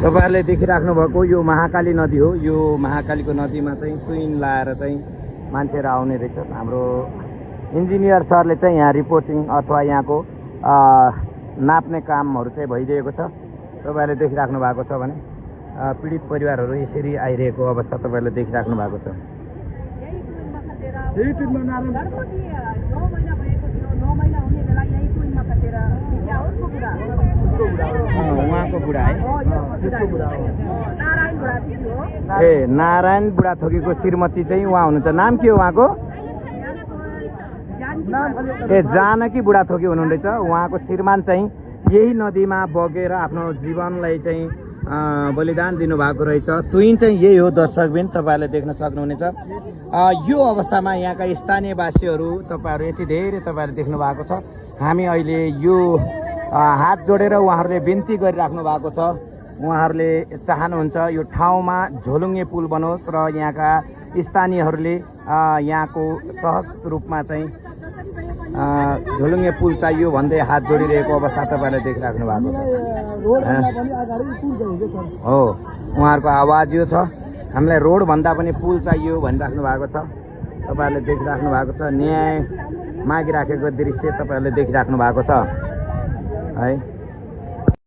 तपाईहरुले देखिराख्नु भएको यो महाकाली नदी हो। यो महाकालीको नदीमा चाहिँ ट्विन लाएर चाहिँ मान्छेहरु आउने रहेछ। हाम्रो इन्जिनियर सरले चाहिँ यहाँ रिपोर्टिङ अथवा यहाँको नाप्ने कामहरु चाहिँ भइरहेको छ। तपाईहरुले देखिराख्नु भएको छ भने पीडित परिवारहरु यसरी आइरहेको अवस्था तपाईहरुले देखिराख्नु भएको छ। उहाँको बुढा है ए नारायण बुढाथोकीको श्रीमती चाहिँ उहाँ हुनुहुन्छ। नाम के हो उहाँको? ए जानकी बुढाथोकी हुनुहुँदैछ। उहाँको श्रीमान चाहिँ यही नदीमा बगेर आफ्नो जीवनलाई चाहिँ बलिदान दिनुभएको रहेछ। ट्विन चाहिँ यही हो दर्शकबिन, तपाईहरुले देख्न सक्नुहुनेछ। यो अवस्थामा यहाँका स्थानीयवासीहरू तपाईहरु यति धेरै तपाईहरुले देख्नु भएको छ। हामी अहिले यो हात जोडेर उहाँहरूले बिन्ती गरिराख्नु भएको छ। उहाँहरूले चाहनुहुन्छ यो ठाउँमा झोलुङ्गे पुल बनोस् र यहाँका स्थानीयहरूले यहाँको सहज रूपमा चाहिँ झोलुङ्गे पुल चाहियो भन्दै हात जोडिरहेको अवस्था तपाईहरुले देखिराख्नु भएको छ। हो उहाँहरूको आवाज यो छ, हामीलाई रोड भन्दा पनि पुल चाहियो भनिराख्नु भएको छ। तपाईहरुले देखिराख्नु भएको छ। न्याय मागिराखेको दृश्य तपाईहरुले देखिराख्नु भएको छ है।